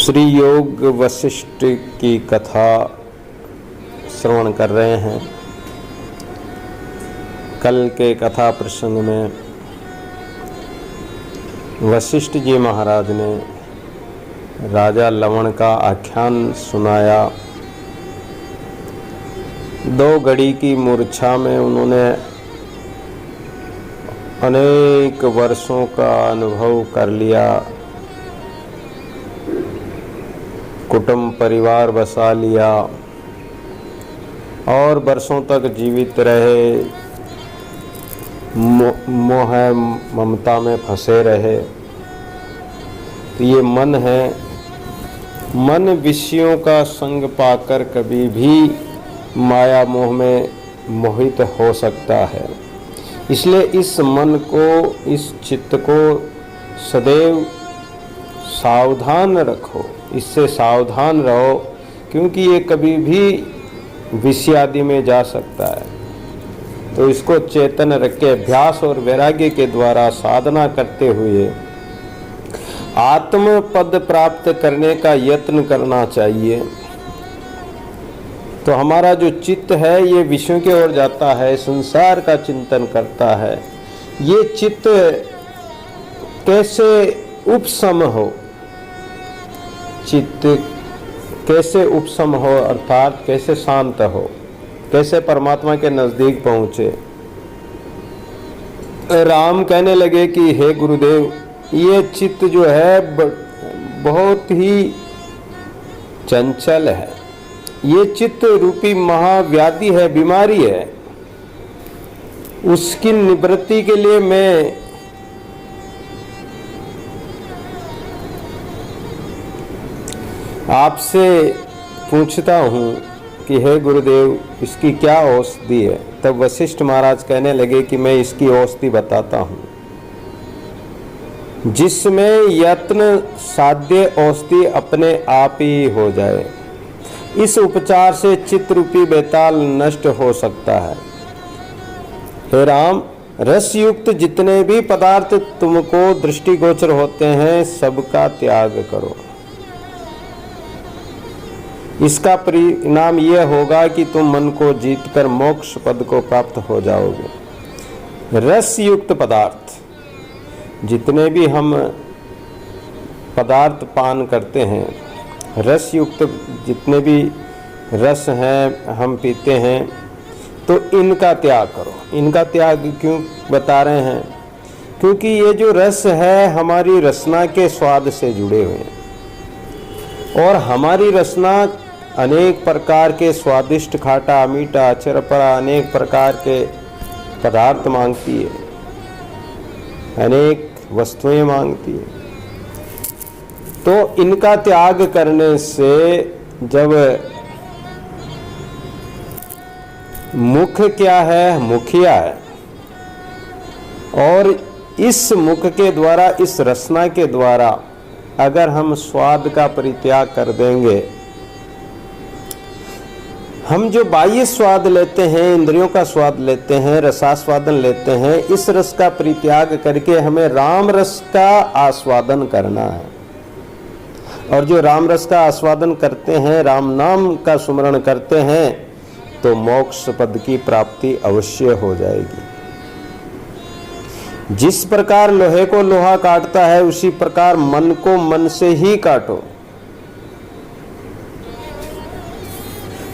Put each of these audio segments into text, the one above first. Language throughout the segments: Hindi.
श्री योग वशिष्ठ की कथा श्रवण कर रहे हैं। कल के कथा प्रसंग में वशिष्ठ जी महाराज ने राजा लवण का आख्यान सुनाया। दो घड़ी की मूर्छा में उन्होंने अनेक वर्षों का अनुभव कर लिया, कुटुंब परिवार बसा लिया और वर्षों तक जीवित रहे, मोह ममता में फंसे रहे। तो ये मन है, मन विषयों का संग पाकर कभी भी माया मोह में मोहित हो सकता है। इसलिए इस मन को, इस चित्त को सदैव सावधान रखो, इससे सावधान रहो, क्योंकि ये कभी भी विषय आदि में जा सकता है। तो इसको चेतन रख के अभ्यास और वैराग्य के द्वारा साधना करते हुए आत्म पद प्राप्त करने का यत्न करना चाहिए। तो हमारा जो चित्त है ये विषयों की ओर जाता है, संसार का चिंतन करता है। ये चित्त कैसे उपशम हो, चित्त कैसे उपशम हो अर्थात कैसे शांत हो, कैसे परमात्मा के नजदीक पहुंचे। राम कहने लगे कि हे गुरुदेव, ये चित्त जो है बहुत ही चंचल है, ये चित्त रूपी महाव्याधि है, बीमारी है। उसकी निवृत्ति के लिए मैं आपसे पूछता हूँ कि हे गुरुदेव, इसकी क्या औषधि है। तब वशिष्ठ महाराज कहने लगे कि मैं इसकी औषधि बताता हूँ, जिसमें यत्न साध्य औषधि अपने आप ही हो जाए। इस उपचार से चित्त रूपी बेताल नष्ट हो सकता है। हे राम, रस युक्त जितने भी पदार्थ तुमको दृष्टिगोचर होते हैं, सबका त्याग करो। इसका परिणाम यह होगा कि तुम मन को जीतकर मोक्ष पद को प्राप्त हो जाओगे। रस युक्त पदार्थ, जितने भी हम पदार्थ पान करते हैं, रस युक्त जितने भी रस हैं हम पीते हैं, तो इनका त्याग करो। इनका त्याग क्यों बता रहे हैं? क्योंकि ये जो रस है हमारी रसना के स्वाद से जुड़े हुए हैं, और हमारी रसना अनेक प्रकार के स्वादिष्ट, खाटा, मीठा, चरपरा अनेक प्रकार के पदार्थ मांगती है, अनेक वस्तुएं मांगती है। तो इनका त्याग करने से जब मुख क्या है, मुखिया है, और इस मुख के द्वारा, इस रसना के द्वारा अगर हम स्वाद का परित्याग कर देंगे, हम जो बाह्य स्वाद लेते हैं, इंद्रियों का स्वाद लेते हैं, रसास्वादन लेते हैं, इस रस का परित्याग करके हमें राम रस का आस्वादन करना है। और जो राम रस का आस्वादन करते हैं, राम नाम का सुमरण करते हैं, तो मोक्ष पद की प्राप्ति अवश्य हो जाएगी। जिस प्रकार लोहे को लोहा काटता है, उसी प्रकार मन को मन से ही काटो।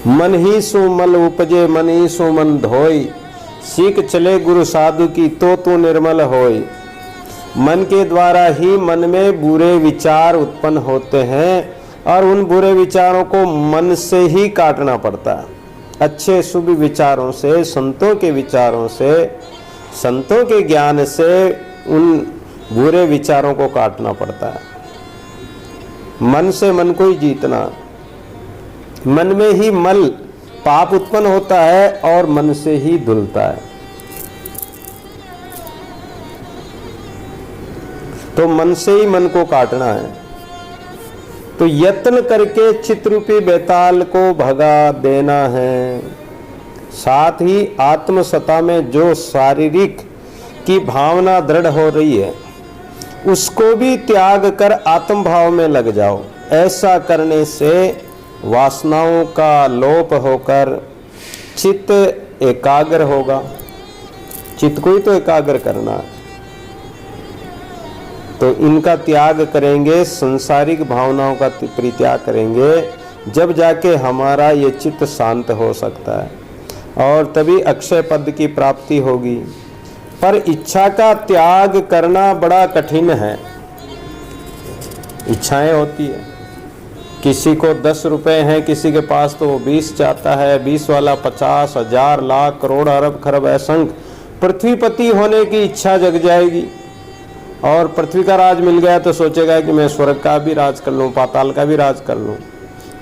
मन ही सो मल उपजे, मन ही सो मन धोई। सीख चले गुरु साधु की, तो तू निर्मल होई। मन के द्वारा ही मन में बुरे विचार उत्पन्न होते हैं, और उन बुरे विचारों को मन से ही काटना पड़ता है। अच्छे शुभ विचारों से, संतों के विचारों से, संतों के ज्ञान से उन बुरे विचारों को काटना पड़ता है। मन से मन को ही जीतना। मन में ही मल पाप उत्पन्न होता है और मन से ही धुलता है। तो मन से ही मन को काटना है। तो यत्न करके चित्रूपी बेताल को भगा देना है। साथ ही आत्मसत्ता में जो शारीरिक की भावना दृढ़ हो रही है, उसको भी त्याग कर आत्म भाव में लग जाओ। ऐसा करने से वासनाओं का लोप होकर चित्त एकाग्र होगा। चित्त को ही तो एकाग्र करना है। तो इनका त्याग करेंगे, संसारिक भावनाओं का परित्याग करेंगे, जब जाके हमारा ये चित्त शांत हो सकता है और तभी अक्षय पद की प्राप्ति होगी। पर इच्छा का त्याग करना बड़ा कठिन है। इच्छाएं होती है, किसी को 10 रुपए हैं, किसी के पास तो वो 20 चाहता है, 20 वाला 50, 1000, लाख, करोड़, अरब, खरब, असंख्य पृथ्वीपति होने की इच्छा जग जाएगी। और पृथ्वी का राज मिल गया तो सोचेगा कि मैं स्वर्ग का भी राज कर लूँ, पाताल का भी राज कर लूँ।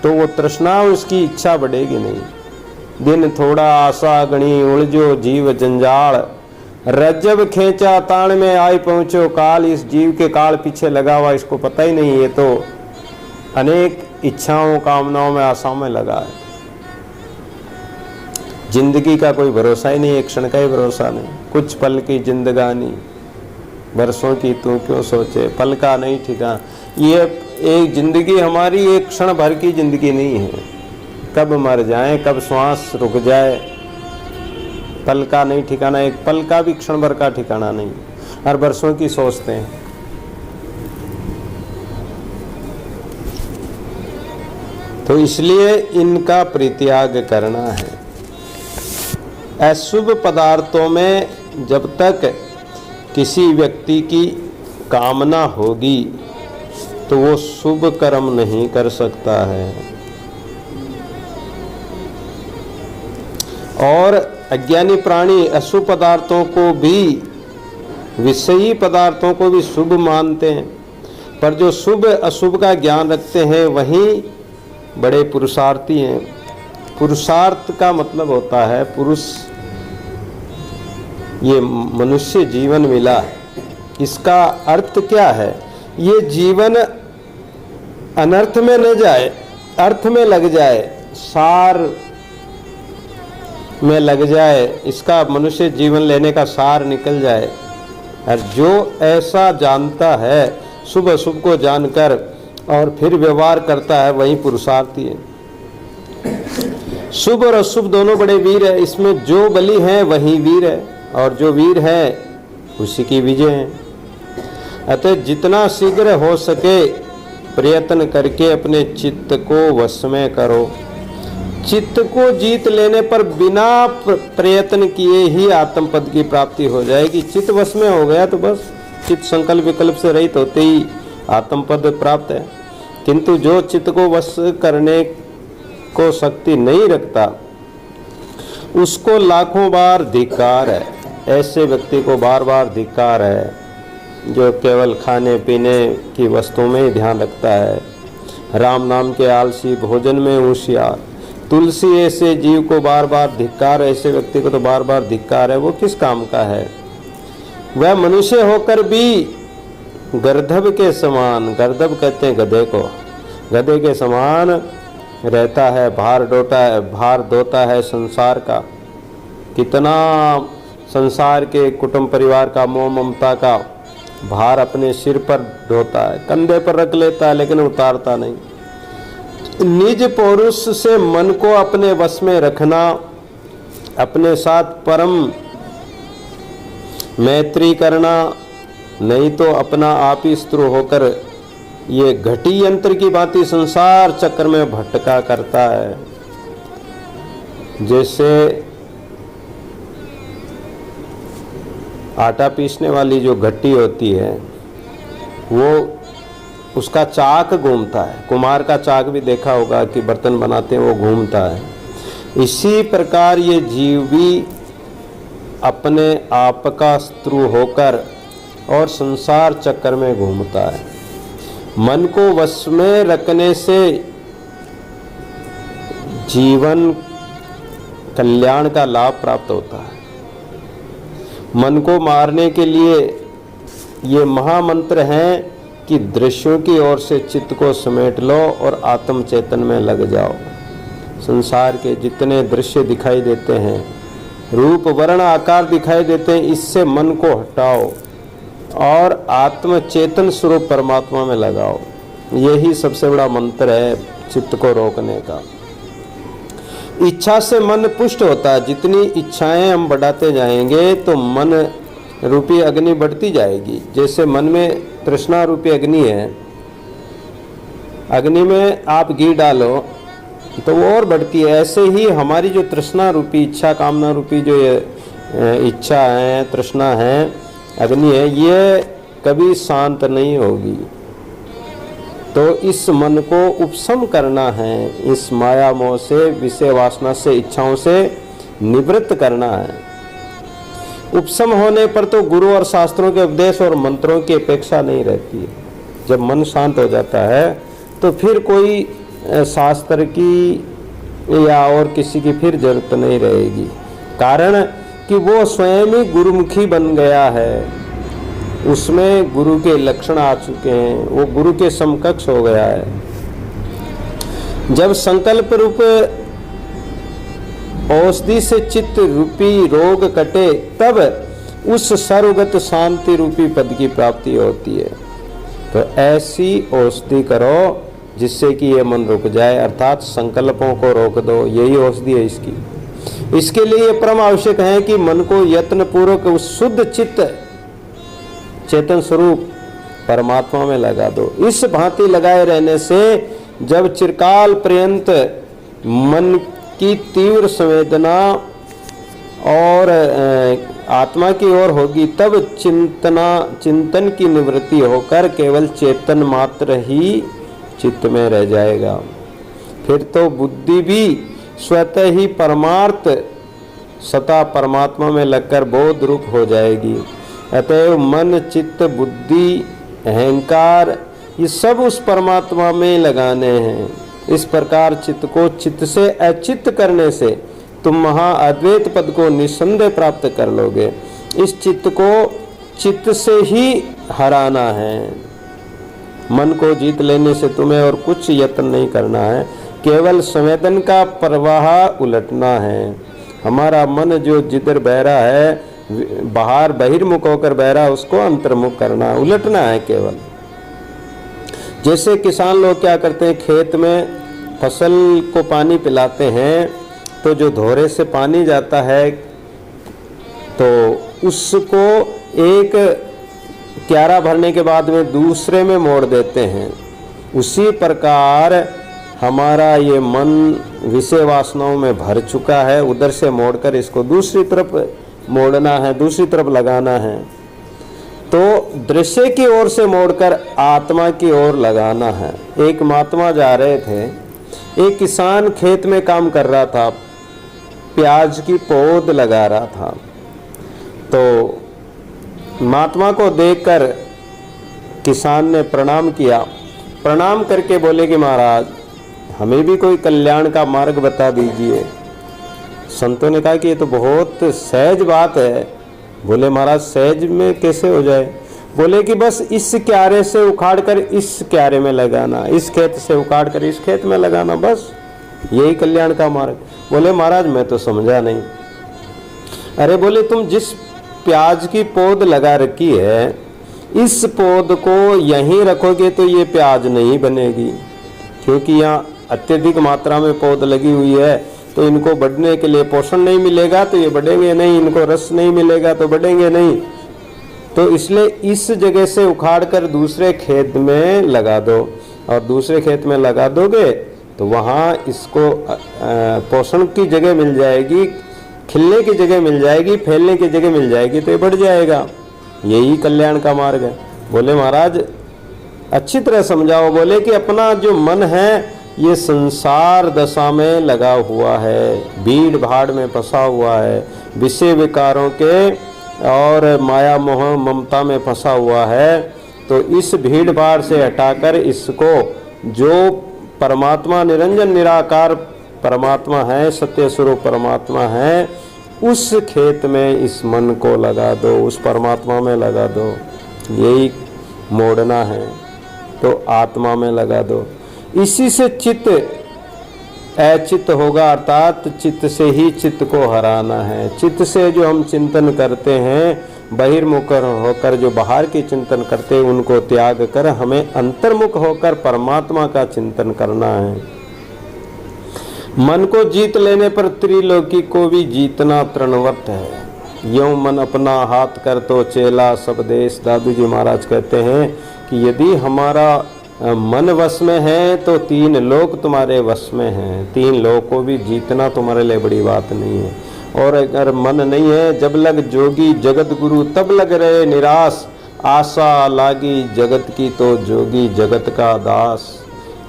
तो वो तृष्णा, उसकी इच्छा बढ़ेगी नहीं। दिन थोड़ा आशा गणी उलझो जीव जंजाल, रज्जब खेचा ताण में आई पहुँचो काल। इस जीव के काल पीछे लगा हुआ, इसको पता ही नहीं, ये तो अनेक इच्छाओं, कामनाओं में, आशाओं में लगा है। जिंदगी का कोई भरोसा ही नहीं, एक क्षण का ही भरोसा नहीं। कुछ पल की जिंदगानी, वर्षों की तू क्यों सोचे, पल का नहीं ठिकाना। ये एक जिंदगी हमारी एक क्षण भर की जिंदगी नहीं है। कब मर जाए, कब श्वास रुक जाए, पल का नहीं ठिकाना। एक पल का भी क्षण भर का ठिकाना नहीं। हर वर्षों की सोचते हैं। तो इसलिए इनका परित्याग करना है। अशुभ पदार्थों में जब तक किसी व्यक्ति की कामना होगी तो वो शुभ कर्म नहीं कर सकता है। और अज्ञानी प्राणी अशुभ पदार्थों को भी, विषयी पदार्थों को भी शुभ मानते हैं। पर जो शुभ अशुभ का ज्ञान रखते हैं वही बड़े पुरुषार्थी हैं। पुरुषार्थ का मतलब होता है पुरुष। ये मनुष्य जीवन मिला है, इसका अर्थ क्या है? ये जीवन अनर्थ में न जाए, अर्थ में लग जाए, सार में लग जाए, इसका मनुष्य जीवन लेने का सार निकल जाए। और जो ऐसा जानता है शुभ अशुभ को जानकर और फिर व्यवहार करता है, वही पुरुषार्थी है। शुभ और अशुभ दोनों बड़े वीर है। इसमें जो बली है वही वीर है, और जो वीर है उसी की विजय है। अतः जितना शीघ्र हो सके प्रयत्न करके अपने चित्त को वश में करो। चित्त को जीत लेने पर बिना प्रयत्न किए ही आत्मपद की प्राप्ति हो जाएगी। चित्त वश में हो गया तो बस चित्त संकल्प विकल्प से रहित होते ही आत्मपद प्राप्त है। किंतु जो चित्त को वश करने को शक्ति नहीं रखता उसको लाखों बार धिक्कार है। ऐसे व्यक्ति को बार बार धिक्कार है जो केवल खाने पीने की वस्तुओं में ही ध्यान रखता है। राम नाम के आलसी, भोजन में होशियार, तुलसी ऐसे जीव को बार बार धिक्कार। ऐसे व्यक्ति को तो बार बार धिक्कार है। वो किस काम का है? वह मनुष्य होकर भी गर्दभ के समान, गर्दभ कहते हैं गधे को, गधे के समान रहता है, भार ढोता है संसार का। कितना संसार के कुटुंब परिवार का, मोह ममता का भार अपने सिर पर ढोता है, कंधे पर रख लेता है, लेकिन उतारता नहीं। निज पौरुष से मन को अपने वश में रखना, अपने साथ परम मैत्री करना, नहीं तो अपना आप ही स्त्री होकर ये घटी यंत्र की भांति संसार चक्र में भटका करता है। जैसे आटा पीसने वाली जो घटी होती है वो उसका चाक घूमता है। कुम्हार का चाक भी देखा होगा कि बर्तन बनाते हैं, वो घूमता है। इसी प्रकार ये जीव भी अपने आप का शत्रु होकर और संसार चक्कर में घूमता है। मन को वश में रखने से जीवन कल्याण का लाभ प्राप्त होता है। मन को मारने के लिए ये महामंत्र हैं कि दृश्यों की ओर से चित्त को समेट लो और आत्म चेतन में लग जाओ। संसार के जितने दृश्य दिखाई देते हैं, रूप वर्ण आकार दिखाई देते हैं, इससे मन को हटाओ और आत्म चेतन स्वरूप परमात्मा में लगाओ। यही सबसे बड़ा मंत्र है चित्त को रोकने का। इच्छा से मन पुष्ट होता है। जितनी इच्छाएं हम बढ़ाते जाएंगे तो मन रूपी अग्नि बढ़ती जाएगी। जैसे मन में तृष्णा रूपी अग्नि है, अग्नि में आप घी डालो तो वो और बढ़ती है। ऐसे ही हमारी जो तृष्णा रूपी इच्छा, कामना रूपी जो इच्छा है, तृष्णा है, अग्नि है, ये कभी शांत नहीं होगी। तो इस मन को उपशम करना है, इस माया मोह से, विषय वासना से, इच्छाओं से निवृत्त करना है। उपशम होने पर तो गुरु और शास्त्रों के उपदेश और मंत्रों की अपेक्षा नहीं रहती है। जब मन शांत हो जाता है तो फिर कोई शास्त्र की या और किसी की फिर जरूरत नहीं रहेगी। कारण कि वो स्वयं ही गुरुमुखी बन गया है, उसमें गुरु के लक्षण आ चुके हैं, वो गुरु के समकक्ष हो गया है। जब संकल्प रूप औषधि से चित्त रूपी रोग कटे तब उस सर्वगत शांति रूपी पद की प्राप्ति होती है। तो ऐसी औषधि करो जिससे कि ये मन रुक जाए, अर्थात संकल्पों को रोक दो। यही औषधि है इसकी। इसके लिए ये परम आवश्यक है कि मन को यत्न पूर्वक उस शुद्ध चित्त चेतन स्वरूप परमात्मा में लगा दो। इस भांति लगाए रहने से जब चिरकाल पर्यंत मन की तीव्र संवेदना और आत्मा की ओर होगी, तब चिंतन की निवृत्ति होकर केवल चेतन मात्र ही चित्त में रह जाएगा। फिर तो बुद्धि भी स्वतः ही परमार्थ सता परमात्मा में लगकर बोध रूप हो जाएगी। अतएव मन, चित्त, बुद्धि, अहंकार ये सब उस परमात्मा में लगाने हैं। इस प्रकार चित्त को चित्त से अचित्त करने से तुम महा अद्वैत पद को निसंदेह प्राप्त कर लोगे। इस चित्त को चित्त से ही हराना है। मन को जीत लेने से तुम्हें और कुछ यत्न नहीं करना है, केवल संवेदन का प्रवाह उलटना है। हमारा मन जो जिधर बह रहा है, बाहर बहिर्मुख होकर बह रहा है, उसको अंतर्मुख करना, उलटना है केवल। जैसे किसान लोग क्या करते हैं, खेत में फसल को पानी पिलाते हैं तो जो धोरे से पानी जाता है तो उसको एक क्यारा भरने के बाद में दूसरे में मोड़ देते हैं। उसी प्रकार हमारा ये मन विषय वासनाओं में भर चुका है, उधर से मोड़कर इसको दूसरी तरफ मोड़ना है, दूसरी तरफ लगाना है। तो दृश्य की ओर से मोड़कर आत्मा की ओर लगाना है। एक महात्मा जा रहे थे, एक किसान खेत में काम कर रहा था, प्याज की पौध लगा रहा था। तो महात्मा को देखकर किसान ने प्रणाम किया। प्रणाम करके बोले कि महाराज हमें भी कोई कल्याण का मार्ग बता दीजिए। संतों ने कहा कि ये तो बहुत सहज बात है। बोले महाराज सहज में कैसे हो जाए? बोले कि बस इस क्यारे से उखाड़कर इस क्यारे में लगाना, इस खेत से उखाड़कर इस खेत में लगाना, बस यही कल्याण का मार्ग। बोले महाराज मैं तो समझा नहीं। अरे बोले तुम जिस प्याज की पौध लगा रखी है, इस पौध को यहीं रखोगे तो ये प्याज नहीं बनेगी, क्योंकि यहाँ अत्यधिक मात्रा में पौध लगी हुई है, तो इनको बढ़ने के लिए पोषण नहीं मिलेगा तो ये बढ़ेंगे नहीं, इनको रस नहीं मिलेगा तो बढ़ेंगे नहीं। तो इसलिए इस जगह से उखाड़ कर दूसरे खेत में लगा दो, और दूसरे खेत में लगा दोगे तो वहाँ इसको पोषण की जगह मिल जाएगी, खिलने की जगह मिल जाएगी, फैलने की जगह मिल जाएगी, तो ये बढ़ जाएगा। यही कल्याण का मार्ग है। बोले महाराज अच्छी तरह समझाओ। बोले कि अपना जो मन है ये संसार दशा में लगा हुआ है, भीड़ भाड़ में फंसा हुआ है, विषय विकारों के और माया मोह ममता में फंसा हुआ है। तो इस भीड़ भाड़ से हटाकर इसको जो परमात्मा निरंजन निराकार परमात्मा है, सत्य स्वरूप परमात्मा है, उस खेत में इस मन को लगा दो, उस परमात्मा में लगा दो। यही मोड़ना है, तो आत्मा में लगा दो। इसी से चित्त अचित्त होगा, अर्थात चित्त से ही चित्त को हराना है। चित्त से जो हम चिंतन करते हैं बहिर्मुख होकर जो बाहर की चिंतन करते हैं उनको त्याग कर हमें अंतर्मुख होकर परमात्मा का चिंतन करना है। मन को जीत लेने पर त्रिलोकी को भी जीतना तृणवत है। यूं मन अपना हाथ कर तो चेला सब देश। दादू जी महाराज कहते हैं कि यदि हमारा मन वश में है तो 3 लोक तुम्हारे वश में हैं। 3 लोक को भी जीतना तुम्हारे लिए बड़ी बात नहीं है। और अगर मन नहीं है, जब लग जोगी जगत गुरु तब लग रहे निराश। आशा लागी जगत की तो जोगी जगत का दास।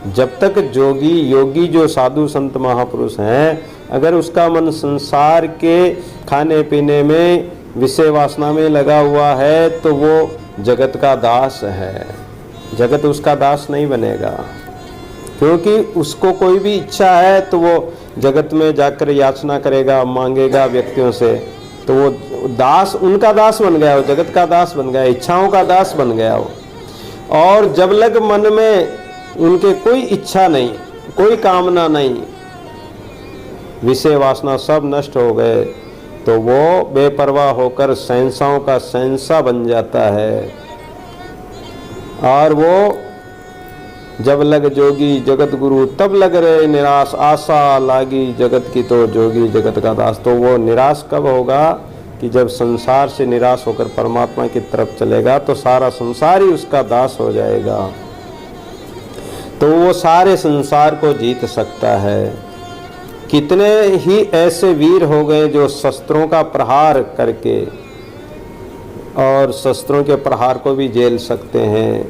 जब तक जोगी योगी जो साधु संत महापुरुष हैं, अगर उसका मन संसार के खाने पीने में विषय वासना में लगा हुआ है तो वो जगत का दास है। जगत उसका दास नहीं बनेगा, क्योंकि उसको कोई भी इच्छा है तो वो जगत में जाकर याचना करेगा, मांगेगा व्यक्तियों से, तो वो दास उनका दास बन गया, वो जगत का दास बन गया, इच्छाओं का दास बन गया वो। और जब लग मन में उनके कोई इच्छा नहीं, कोई कामना नहीं, विषय वासना सब नष्ट हो गए, तो वो बेपरवाह होकर शहंशाहों का शहंशाह बन जाता है। और वो जब लग जोगी जगत गुरु तब लग रहे निराश। आशा लागी जगत की तो जोगी जगत का दास। तो वो निराश कब होगा कि जब संसार से निराश होकर परमात्मा की तरफ चलेगा तो सारा संसार ही उसका दास हो जाएगा। तो वो सारे संसार को जीत सकता है। कितने ही ऐसे वीर हो गए जो शस्त्रों का प्रहार करके और शस्त्रों के प्रहार को भी झेल सकते हैं,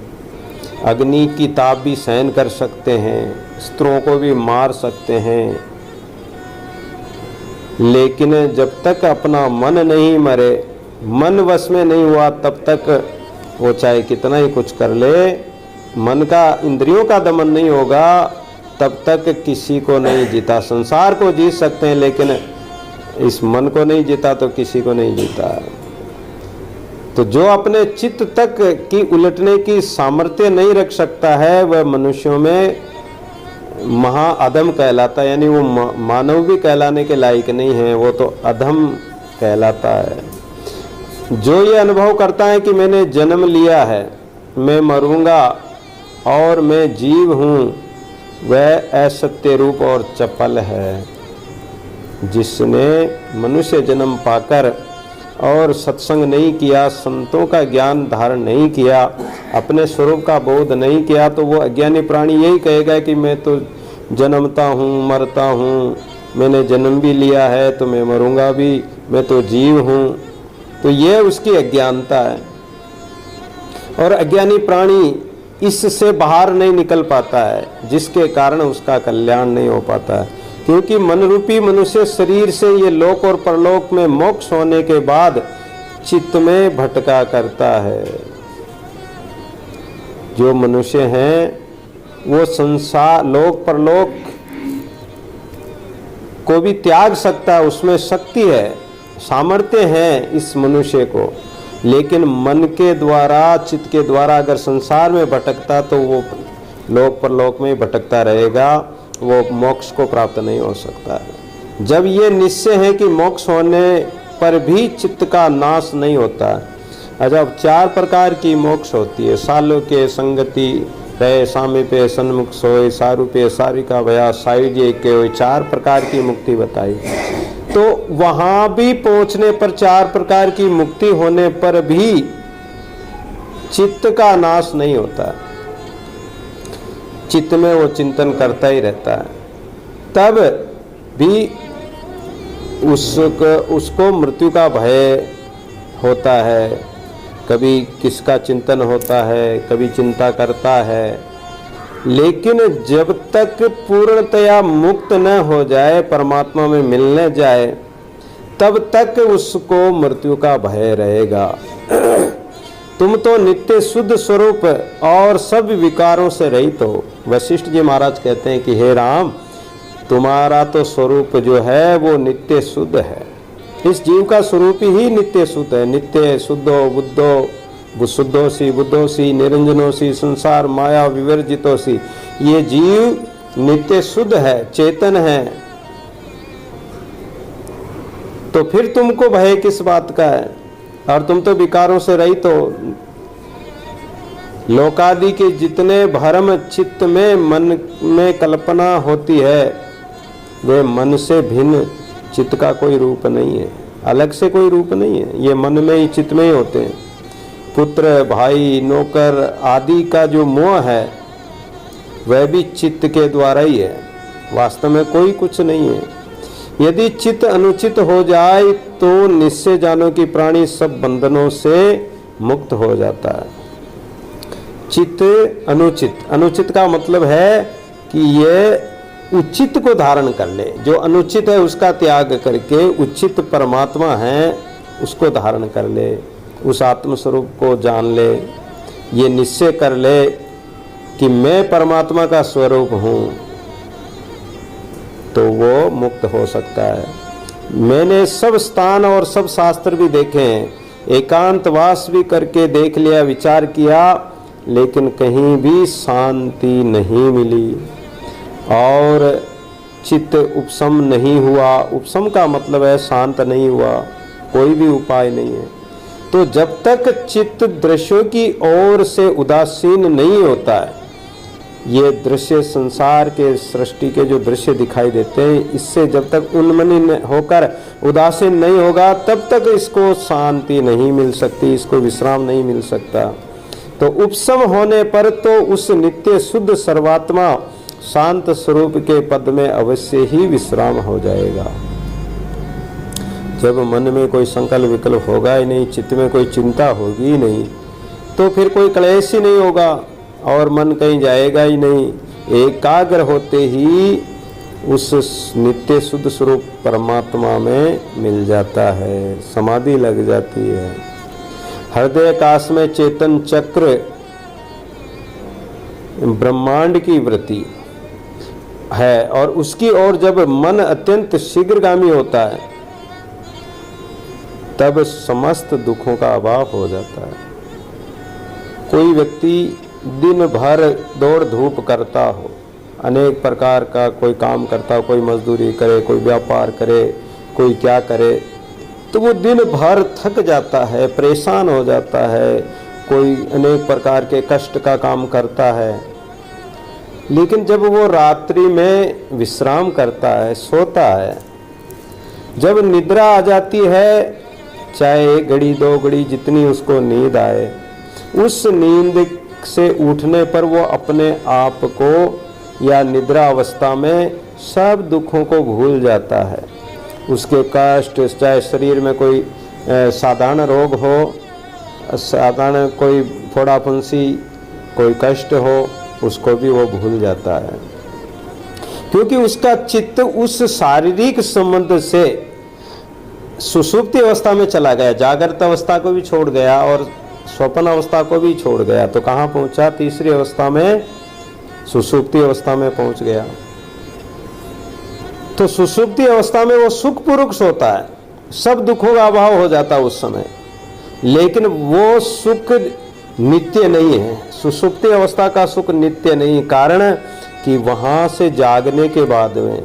अग्नि की ताप भी सहन कर सकते हैं, शस्त्रों को भी मार सकते हैं, लेकिन जब तक अपना मन नहीं मरे, मन वश में नहीं हुआ, तब तक वो चाहे कितना ही कुछ कर ले, मन का इंद्रियों का दमन नहीं होगा, तब तक किसी को नहीं जीता। संसार को जीत सकते हैं लेकिन इस मन को नहीं जीता तो किसी को नहीं जीता। तो जो अपने चित्त तक की उलटने की सामर्थ्य नहीं रख सकता है वह मनुष्यों में महाअधम कहलाता है, यानी वो मानव भी कहलाने के लायक नहीं है, वो तो अधम कहलाता है। जो ये अनुभव करता है कि मैंने जन्म लिया है, मैं मरूंगा और मैं जीव हूँ, वह असत्य रूप और चपल है। जिसने मनुष्य जन्म पाकर और सत्संग नहीं किया, संतों का ज्ञान धारण नहीं किया, अपने स्वरूप का बोध नहीं किया, तो वो अज्ञानी प्राणी यही कहेगा कि मैं तो जन्मता हूँ, मरता हूँ, मैंने जन्म भी लिया है तो मैं मरूंगा भी, मैं तो जीव हूँ। तो ये उसकी अज्ञानता है। और अज्ञानी प्राणी इससे बाहर नहीं निकल पाता है, जिसके कारण उसका कल्याण नहीं हो पाता है। क्योंकि मन रूपी मनुष्य शरीर से ये लोक और परलोक में मोक्ष होने के बाद चित्त में भटका करता है। जो मनुष्य हैं वो संसार लोक परलोक को भी त्याग सकता है, उसमें शक्ति है, सामर्थ्य है इस मनुष्य को, लेकिन मन के द्वारा, चित्त के द्वारा अगर संसार में भटकता तो वो लोक परलोक में भटकता रहेगा, वो मोक्ष को प्राप्त नहीं हो सकता है। जब ये निश्चय है कि मोक्ष होने पर भी चित्त का नाश नहीं होता। अच्छा, 4 प्रकार की मोक्ष होती है। सालोक्य संगति रहे, सामीप्य सन्मुख सोए, सारूप्य सारिका भया, सायुज्य के 4 प्रकार की मुक्ति बताई। तो वहाँ भी पहुँचने पर 4 प्रकार की मुक्ति होने पर भी चित्त का नाश नहीं होता, चित्त में वो चिंतन करता ही रहता है। तब भी उसको मृत्यु का भय होता है, कभी किसका चिंतन होता है, कभी चिंता करता है, लेकिन जब तक पूर्णतया मुक्त न हो जाए, परमात्मा में मिलने जाए, तब तक उसको मृत्यु का भय रहेगा। तुम तो नित्य शुद्ध स्वरूप और सब विकारों से रहित हो। वशिष्ठ जी महाराज कहते हैं कि हे राम, तुम्हारा तो स्वरूप जो है वो नित्य शुद्ध है। इस जीव का स्वरूप ही नित्य शुद्ध है। नित्य शुद्धो बुद्धो शुद्धोसी बुद्धोसी निरंजनोसी संसार माया विवर्जितोसी। ये जीव नित्य शुद्ध है, चेतन है, तो फिर तुमको भय किस बात का है? और तुम तो विकारों से रहित हो। लोकादि के जितने भ्रम चित्त में मन में कल्पना होती है वे मन से भिन्न चित्त का कोई रूप नहीं है, अलग से कोई रूप नहीं है, ये मन में ही चित्त में ही होते हैं। पुत्र भाई नौकर आदि का जो मोह है वह भी चित्त के द्वारा ही है, वास्तव में कोई कुछ नहीं है। यदि चित्त अनुचित हो जाए तो निश्चय जानो कि प्राणी सब बंधनों से मुक्त हो जाता है। चित्त अनुचित, अनुचित का मतलब है कि ये उचित को धारण कर ले, जो अनुचित है उसका त्याग करके उचित परमात्मा है उसको धारण कर ले, उस आत्म स्वरूप को जान ले, ये निश्चय कर ले कि मैं परमात्मा का स्वरूप हूँ, तो वो मुक्त हो सकता है। मैंने सब स्थान और सब शास्त्र भी देखे हैं, एकांतवास भी करके देख लिया, विचार किया, लेकिन कहीं भी शांति नहीं मिली और चित्त उपशम नहीं हुआ। उपशम का मतलब है शांत नहीं हुआ, कोई भी उपाय नहीं है। तो जब तक चित्त दृश्यों की ओर से उदासीन नहीं होता है, ये दृश्य संसार के सृष्टि के जो दृश्य दिखाई देते हैं, इससे जब तक उन्मनी होकर उदासीन नहीं होगा तब तक इसको शांति नहीं मिल सकती, इसको विश्राम नहीं मिल सकता। तो उपशम होने पर तो उस नित्य शुद्ध सर्वात्मा शांत स्वरूप के पद में अवश्य ही विश्राम हो जाएगा। जब मन में कोई संकल्प विकल्प होगा ही नहीं, चित्त में कोई चिंता होगी ही नहीं, तो फिर कोई क्लेश ही नहीं होगा और मन कहीं जाएगा ही नहीं। एकाग्र होते ही उस नित्य शुद्ध स्वरूप परमात्मा में मिल जाता है, समाधि लग जाती है। हृदय आकाश में चेतन चक्र ब्रह्मांड की वृत्ति है और उसकी ओर जब मन अत्यंत शीघ्रगामी होता है तब समस्त दुखों का अभाव हो जाता है। कोई व्यक्ति दिन भर दौड़ धूप करता हो, अनेक प्रकार का कोई काम करता हो, कोई मजदूरी करे, कोई व्यापार करे, कोई क्या करे, तो वो दिन भर थक जाता है, परेशान हो जाता है, कोई अनेक प्रकार के कष्ट का काम करता है। लेकिन जब वो रात्रि में विश्राम करता है, सोता है, जब निद्रा आ जाती है, चाहे 1 घड़ी 2 घड़ी जितनी उसको नींद आए, उस नींद से उठने पर वो अपने आप को या निद्रा अवस्था में सब दुखों को भूल जाता है। उसके कष्ट, चाहे शरीर में कोई साधारण रोग हो, साधारण कोई फोड़ा फुंसी, कोई कष्ट हो, उसको भी वो भूल जाता है, क्योंकि उसका चित्त उस शारीरिक संबंध से सुषुप्ति अवस्था में चला गया, जागृत अवस्था को भी छोड़ गया और स्वप्न अवस्था को भी छोड़ गया। तो कहाँ पहुंचा? तीसरी अवस्था में, सुषुप्ति अवस्था में पहुंच गया। तो सुषुप्ति अवस्था में वो सुखपूर्वक सोता है, सब दुखों का अभाव हो जाता है उस समय, लेकिन वो सुख नित्य नहीं है। सुषुप्ति अवस्था का सुख नित्य नहीं, कारण कि वहां से जागने के बाद में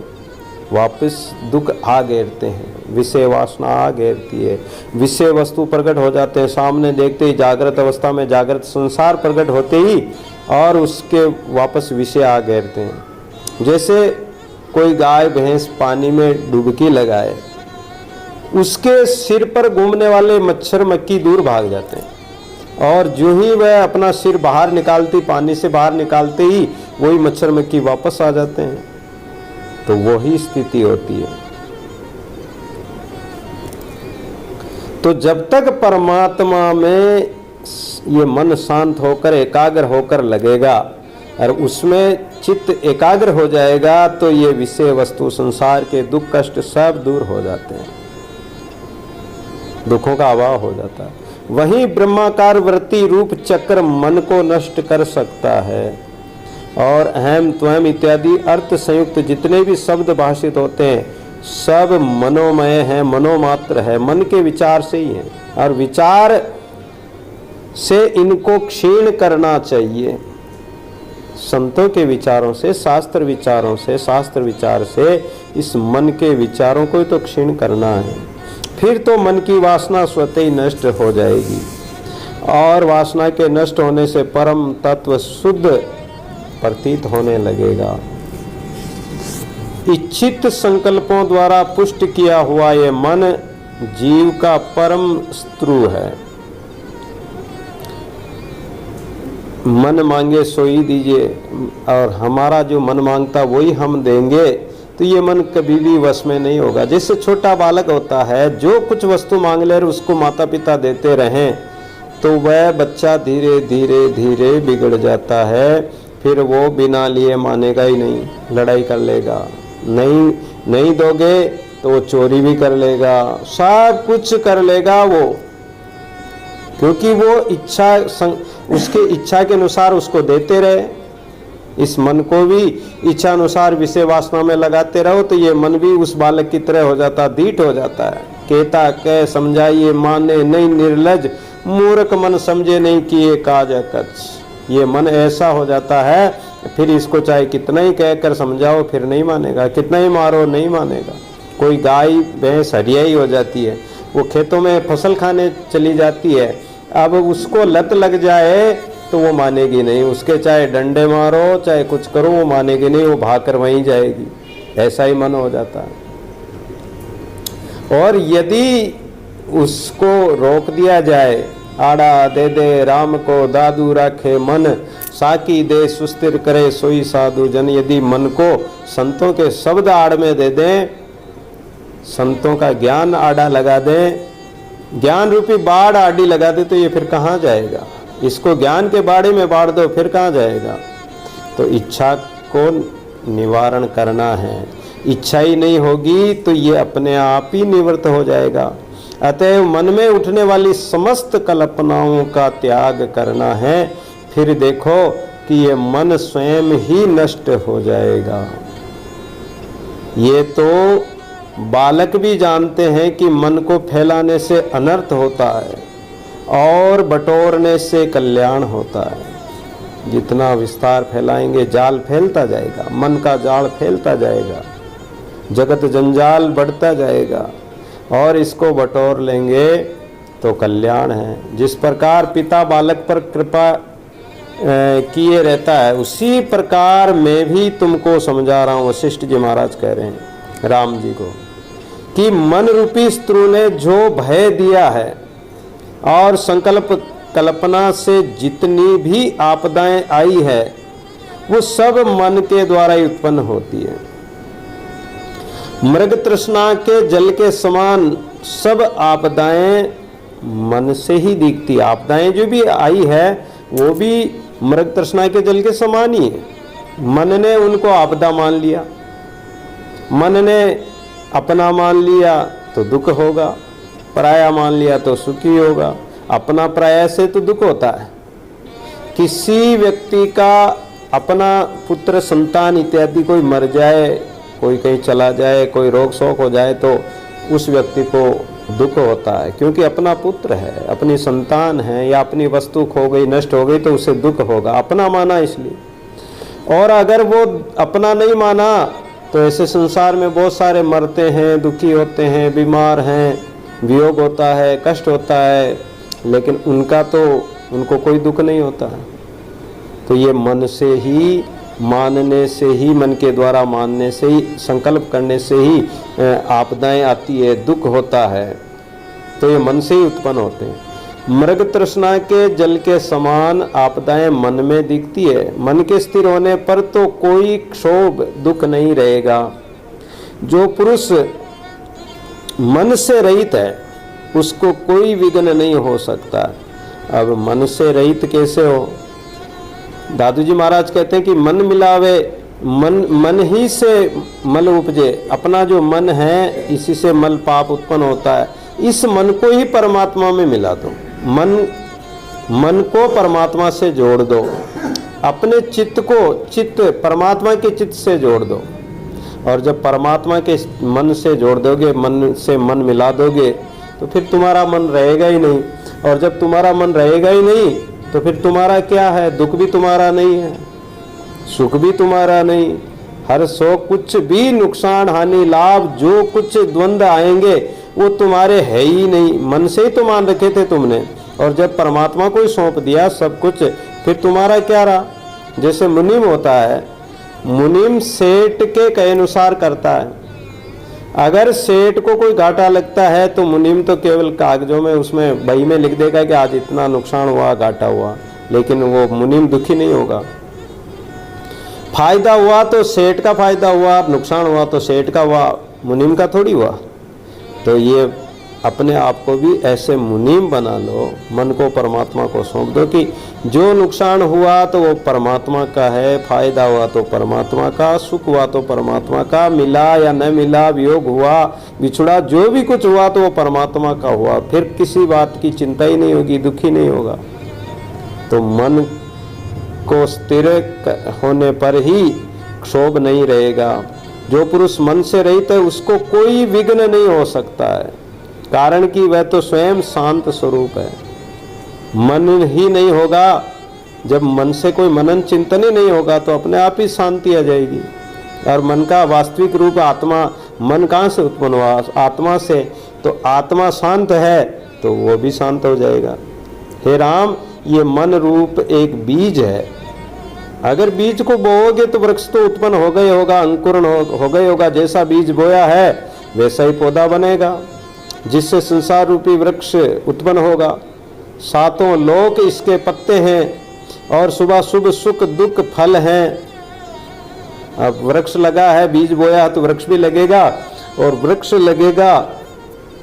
वापस दुख आ घेरते हैं, विषय वासना आ घेरती है, विषय वस्तु प्रकट हो जाते हैं सामने देखते ही, जागृत अवस्था में जागृत संसार प्रकट होते ही और उसके वापस विषय आ घेरते हैं। जैसे कोई गाय भैंस पानी में डुबकी लगाए, उसके सिर पर घूमने वाले मच्छर मक्खी दूर भाग जाते हैं और जो ही वह अपना सिर बाहर निकालती, पानी से बाहर निकालते ही वही मच्छर मक्खी वापस आ जाते हैं। तो वही स्थिति होती है। तो जब तक परमात्मा में ये मन शांत होकर एकाग्र होकर लगेगा और उसमें चित्त एकाग्र हो जाएगा तो ये विषय वस्तु संसार के दुख कष्ट सब दूर हो जाते हैं, दुखों का अभाव हो जाता है। वही ब्रह्माकार वृत्ति रूप चक्र मन को नष्ट कर सकता है और अहम त्वम इत्यादि अर्थ संयुक्त जितने भी शब्द भाषित होते हैं सब मनोमय है, मनोमात्र है, मन के विचार से ही है और विचार से इनको क्षीण करना चाहिए। संतों के विचारों से, शास्त्र विचारों से, शास्त्र विचार से इस मन के विचारों को तो क्षीण करना है। फिर तो मन की वासना स्वतः ही नष्ट हो जाएगी और वासना के नष्ट होने से परम तत्व शुद्ध प्रतीत होने लगेगा। इच्छित संकल्पों द्वारा पुष्ट किया हुआ ये मन जीव का परम शत्रु है। मन मांगे सोई दीजिए, और हमारा जो मन मांगता वही हम देंगे, तो ये मन कभी भी वश में नहीं होगा। जैसे छोटा बालक होता है, जो कुछ वस्तु मांग ले उसको माता पिता देते रहें, तो वह बच्चा धीरे धीरे धीरे बिगड़ जाता है। फिर वो बिना लिए मानेगा ही नहीं, लड़ाई कर लेगा, नहीं दोगे तो वो चोरी भी कर लेगा, सब कुछ कर लेगा वो, क्योंकि वो उसके इच्छा के अनुसार उसको देते रहे। इस मन को भी इच्छा अनुसार विषय वासना में लगाते रहो तो ये मन भी उस बालक की तरह हो जाता, दीठ हो जाता है। कहता कह समझाइए माने नहीं, निर्लज मूर्ख मन समझे नहीं किए काज अकच। ये मन ऐसा हो जाता है, फिर इसको चाहे कितना ही कहकर समझाओ फिर नहीं मानेगा, कितना ही मारो नहीं मानेगा। कोई गाय भैंस हरियाई हो जाती है, वो खेतों में फसल खाने चली जाती है, अब उसको लत लग जाए तो वो मानेगी नहीं, उसके चाहे डंडे मारो चाहे कुछ करो वो मानेगी नहीं, वो भाग कर वहीं जाएगी। ऐसा ही मन हो जाता है। और यदि उसको रोक दिया जाए, आड़ा दे दे राम को दादू राखे मन, साकी दे सुस्थिर करे सोई साधु जन। यदि मन को संतों के शब्द आड़ में दे दें, संतों का ज्ञान आड़ा लगा दें, ज्ञान रूपी बाढ़ आड़ी लगा दे, तो ये फिर कहाँ जाएगा। इसको ज्ञान के बाड़े में बाढ़ दो फिर कहाँ जाएगा। तो इच्छा को निवारण करना है। इच्छा ही नहीं होगी तो ये अपने आप ही निवृत्त हो जाएगा। अतएव मन में उठने वाली समस्त कल्पनाओं का त्याग करना है। फिर देखो कि ये मन स्वयं ही नष्ट हो जाएगा। ये तो बालक भी जानते हैं कि मन को फैलाने से अनर्थ होता है और बटोरने से कल्याण होता है। जितना विस्तार फैलाएंगे जाल फैलता जाएगा, मन का जाल फैलता जाएगा, जगत जंजाल बढ़ता जाएगा, और इसको बटोर लेंगे तो कल्याण है। जिस प्रकार पिता बालक पर कृपा किए रहता है, उसी प्रकार मैं भी तुमको समझा रहा हूँ। वशिष्ठ जी महाराज कह रहे हैं राम जी को कि मन रूपी शत्रु ने जो भय दिया है और संकल्प कल्पना से जितनी भी आपदाएं आई है, वो सब मन के द्वारा ही उत्पन्न होती है। मृग तृष्णा के जल के समान सब आपदाएं मन से ही दिखती। आपदाएं जो भी आई है वो भी मृग तृष्णा के जल के समान ही है। मन ने उनको आपदा मान लिया, मन ने अपना मान लिया तो दुख होगा, पराया मान लिया तो सुखी होगा। अपना पराया से तो दुख होता है। किसी व्यक्ति का अपना पुत्र संतान इत्यादि कोई मर जाए, कोई कहीं चला जाए, कोई रोग शोक हो जाए तो उस व्यक्ति को दुख होता है, क्योंकि अपना पुत्र है, अपनी संतान है, या अपनी वस्तु खो गई नष्ट हो गई तो उसे दुख होगा, अपना माना इसलिए। और अगर वो अपना नहीं माना तो ऐसे संसार में बहुत सारे मरते हैं, दुखी होते हैं, बीमार हैं, वियोग होता है, कष्ट होता है, लेकिन उनको कोई दुख नहीं होता है। तो ये मन से ही, मानने से ही, मन के द्वारा मानने से ही, संकल्प करने से ही आपदाएं आती है, दुख होता है। तो ये मन से ही उत्पन्न होते हैं। मृग तृष्णा के जल के समान आपदाएं मन में दिखती है। मन के स्थिर होने पर तो कोई क्षोभ दुख नहीं रहेगा। जो पुरुष मन से रहित है उसको कोई विघ्न नहीं हो सकता। अब मन से रहित कैसे हो? दादू जी महाराज कहते हैं कि मन मिलावे, मन ही से मल उपजे। अपना जो मन है इसी से मल पाप उत्पन्न होता है। इस मन को ही परमात्मा में मिला दो। मन को परमात्मा से जोड़ दो। अपने चित्त परमात्मा के चित्त से जोड़ दो। और जब परमात्मा के मन से जोड़ दोगे, मन से मन मिला दोगे, तो फिर तुम्हारा मन रहेगा ही नहीं। और जब तुम्हारा मन रहेगा ही नहीं तो फिर तुम्हारा क्या है? दुख भी तुम्हारा नहीं है, सुख भी तुम्हारा नहीं। हर सो कुछ भी नुकसान हानि लाभ जो कुछ द्वंद्व आएंगे वो तुम्हारे है ही नहीं, मन से ही तो मान रखे थे तुमने, और जब परमात्मा को ही सौंप दिया सब कुछ, फिर तुम्हारा क्या रहा। जैसे मुनीम होता है, मुनीम सेठ के कहे अनुसार करता है। अगर सेठ को कोई घाटा लगता है तो मुनीम तो केवल कागजों में, उसमें बही में लिख देगा कि आज इतना नुकसान हुआ, घाटा हुआ, लेकिन वो मुनीम दुखी नहीं होगा। फायदा हुआ तो सेठ का फायदा हुआ, नुकसान हुआ तो सेठ का हुआ, मुनीम का थोड़ी हुआ। तो ये अपने आप को भी ऐसे मुनीम बना लो, मन को परमात्मा को सौंप दो कि जो नुकसान हुआ तो वो परमात्मा का है, फायदा हुआ तो परमात्मा का, सुख हुआ तो परमात्मा का, मिला या न मिला, वियोग हुआ, बिछड़ा, जो भी कुछ हुआ तो वो परमात्मा का हुआ। फिर किसी बात की चिंता ही नहीं होगी, दुखी नहीं होगा। तो मन को स्थिर होने पर ही क्षोभ नहीं रहेगा। जो पुरुष मन से रहित है उसको कोई विघ्न नहीं हो सकता है, कारण कि वह तो स्वयं शांत स्वरूप है। मन ही नहीं होगा, जब मन से कोई मनन चिंतन ही नहीं होगा तो अपने आप ही शांति आ जाएगी। और मन का वास्तविक रूप आत्मा, मन कहाँ से उत्पन्न हुआ? आत्मा से। तो आत्मा शांत है तो वो भी शांत हो जाएगा। हे राम, ये मन रूप एक बीज है। अगर बीज को बोओगे तो वृक्ष तो उत्पन्न हो गए होगा, अंकुरण हो गए होगा। जैसा बीज बोया है वैसा ही पौधा बनेगा, जिससे संसार रूपी वृक्ष उत्पन्न होगा। सातों लोक इसके पत्ते हैं और सुबह शुभ सुख दुख फल हैं। अब वृक्ष लगा है, बीज बोया है तो वृक्ष भी लगेगा, और वृक्ष लगेगा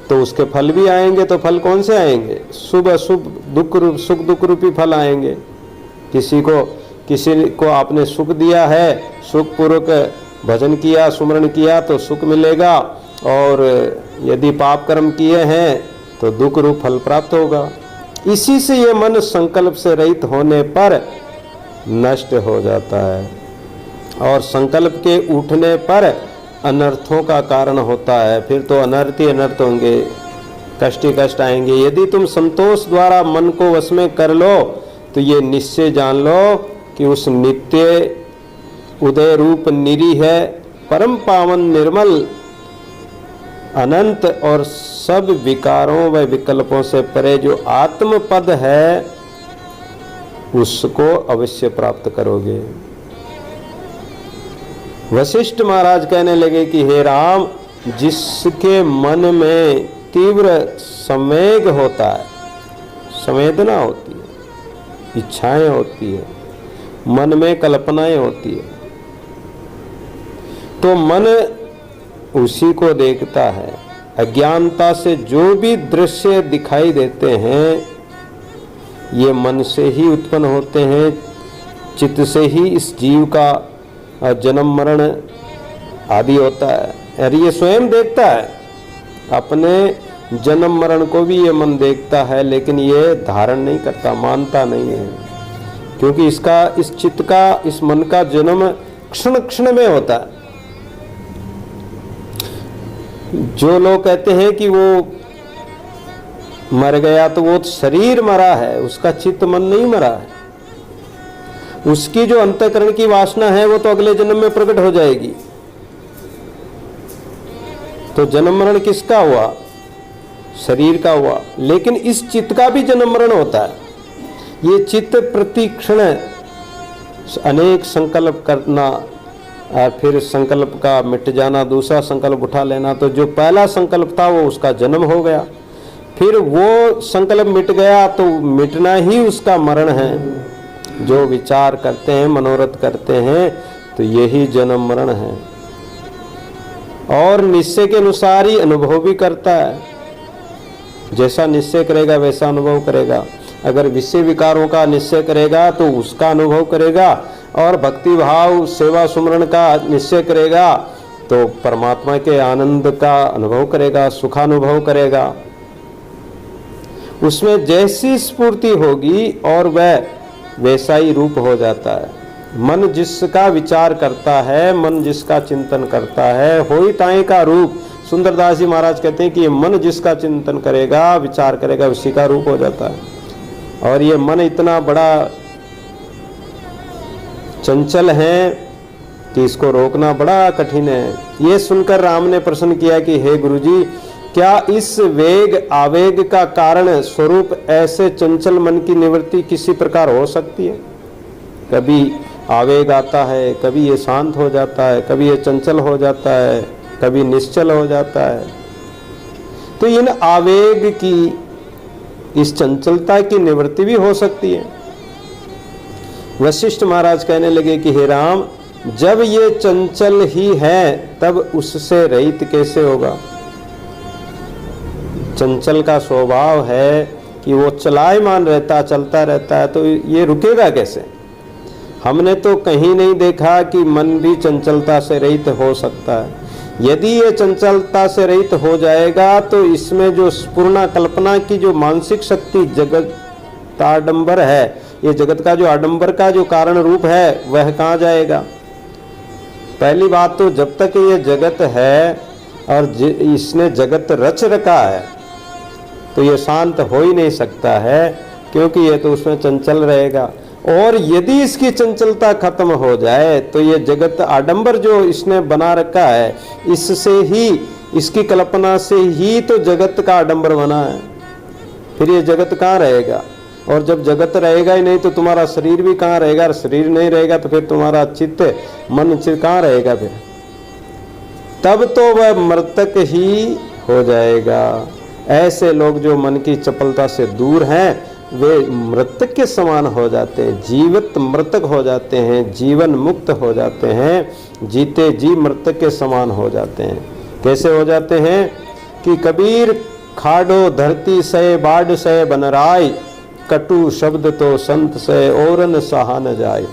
तो उसके फल भी आएंगे। तो फल कौन से आएंगे? शुभ शुभ दुख रूप, सुख दुख रूपी फल आएंगे। किसी को आपने सुख दिया है, सुख पूर्वक भजन किया, सुमरण किया तो सुख मिलेगा, और यदि पाप कर्म किए हैं तो दुख रूप फल प्राप्त होगा। इसी से ये मन संकल्प से रहित होने पर नष्ट हो जाता है, और संकल्प के उठने पर अनर्थों का कारण होता है। फिर तो अनर्थ ही अनर्थ होंगे, कष्ट ही कष्ट आएंगे। यदि तुम संतोष द्वारा मन को वश में कर लो तो ये निश्चय जान लो कि उस नित्य उदय रूप निरी है, परम पावन निर्मल अनंत और सब विकारों व विकल्पों से परे जो आत्म पद है उसको अवश्य प्राप्त करोगे। वशिष्ठ महाराज कहने लगे कि हे राम, जिसके मन में तीव्र संवेग होता है, संवेदना होती है, इच्छाएं होती है, मन में कल्पनाएं होती है, तो मन उसी को देखता है। अज्ञानता से जो भी दृश्य दिखाई देते हैं ये मन से ही उत्पन्न होते हैं, चित्त से ही इस जीव का जन्म मरण आदि होता है। और ये स्वयं देखता है, अपने जन्म मरण को भी ये मन देखता है, लेकिन ये धारण नहीं करता, मानता नहीं है, क्योंकि इसका, इस चित्त का, इस मन का जन्म क्षण क्षण में होता है। जो लोग कहते हैं कि वो मर गया तो वो शरीर मरा है, उसका चित्त मन नहीं मरा है। उसकी जो अंतःकरण की वासना है वो तो अगले जन्म में प्रकट हो जाएगी। तो जन्म मरण किसका हुआ? शरीर का हुआ। लेकिन इस चित्त का भी जन्म मरण होता है। ये चित्त प्रति क्षण अनेक संकल्प करना और फिर संकल्प का मिट जाना, दूसरा संकल्प उठा लेना। तो जो पहला संकल्प था वो उसका जन्म हो गया, फिर वो संकल्प मिट गया तो मिटना ही उसका मरण है। जो विचार करते हैं, मनोरथ करते हैं, तो यही जन्म मरण है। और निश्चय के अनुसार ही अनुभव भी करता है। जैसा निश्चय करेगा वैसा अनुभव करेगा। अगर विषय विकारों का निश्चय करेगा तो उसका अनुभव करेगा, और भक्ति भाव सेवा सुमरण का निश्चय करेगा तो परमात्मा के आनंद का अनुभव करेगा, सुखानुभव करेगा। उसमें जैसी स्फूर्ति होगी और वह वैसा ही रूप हो जाता है। मन जिसका विचार करता है, मन जिसका चिंतन करता है, होई ताई का रूप। सुंदरदास जी महाराज कहते हैं कि ये मन जिसका चिंतन करेगा, विचार करेगा, उसी का रूप हो जाता है। और ये मन इतना बड़ा चंचल है कि इसको रोकना बड़ा कठिन है। ये सुनकर राम ने प्रश्न किया कि हे गुरुजी, क्या इस वेग आवेग का कारण स्वरूप ऐसे चंचल मन की निवृत्ति किसी प्रकार हो सकती है? कभी आवेग आता है, कभी ये शांत हो जाता है, कभी ये चंचल हो जाता है, कभी निश्चल हो जाता है। तो इन आवेग की, इस चंचलता की निवृत्ति भी हो सकती है। वशिष्ठ महाराज कहने लगे कि हे राम, जब ये चंचल ही है तब उससे रहित कैसे होगा? चंचल का स्वभाव है कि वो चलायमान रहता, चलता रहता है, तो ये रुकेगा कैसे? हमने तो कहीं नहीं देखा कि मन भी चंचलता से रहित हो सकता है। यदि ये चंचलता से रहित हो जाएगा तो इसमें जो पूर्ण कल्पना की जो मानसिक शक्ति, जगत आडंबर है, ये जगत का जो आडंबर का जो कारण रूप है वह कहाँ जाएगा? पहली बात तो जब तक ये जगत है और इसने जगत रच रखा है तो ये शांत हो ही नहीं सकता है, क्योंकि ये तो उसमें चंचल रहेगा। और यदि इसकी चंचलता खत्म हो जाए तो ये जगत आडंबर जो इसने बना रखा है, इससे ही, इसकी कल्पना से ही तो जगत का आडंबर बना है। फिर ये जगत कहाँ रहेगा? और जब जगत रहेगा ही नहीं तो तुम्हारा शरीर भी कहाँ रहेगा? शरीर नहीं रहेगा तो फिर तुम्हारा चित्त, मन चित्त कहाँ रहेगा? फिर तब तो वह मृतक ही हो जाएगा। ऐसे लोग जो मन की चपलता से दूर हैं वे मृतक के समान हो जाते हैं, जीवित मृतक हो जाते हैं, जीवन मुक्त हो जाते हैं, जीते जी मृतक के समान हो जाते हैं। कैसे हो जाते हैं? कि कबीर खाडो धरती से बाढ़ से बनराय, कटु शब्द तो संत से औरन सहा न जाए।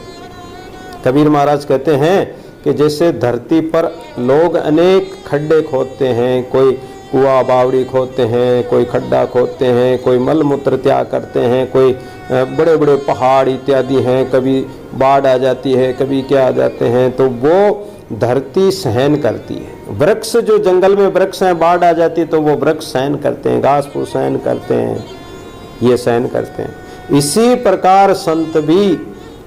कबीर महाराज कहते हैं कि जैसे धरती पर लोग अनेक खड्डे खोदते हैं, कोई कुआं बावड़ी खोदते हैं, कोई खड्डा खोदते हैं, कोई मल मूत्र त्याग करते हैं, कोई बड़े बड़े पहाड़ इत्यादि हैं, कभी बाढ़ आ जाती है, कभी क्या आ जाते हैं, तो वो धरती सहन करती है। वृक्ष जो जंगल में वृक्ष हैं, बाढ़ आ जाती है तो वो वृक्ष सहन करते हैं, घास फूस सहन करते हैं, ये सहन करते हैं। इसी प्रकार संत भी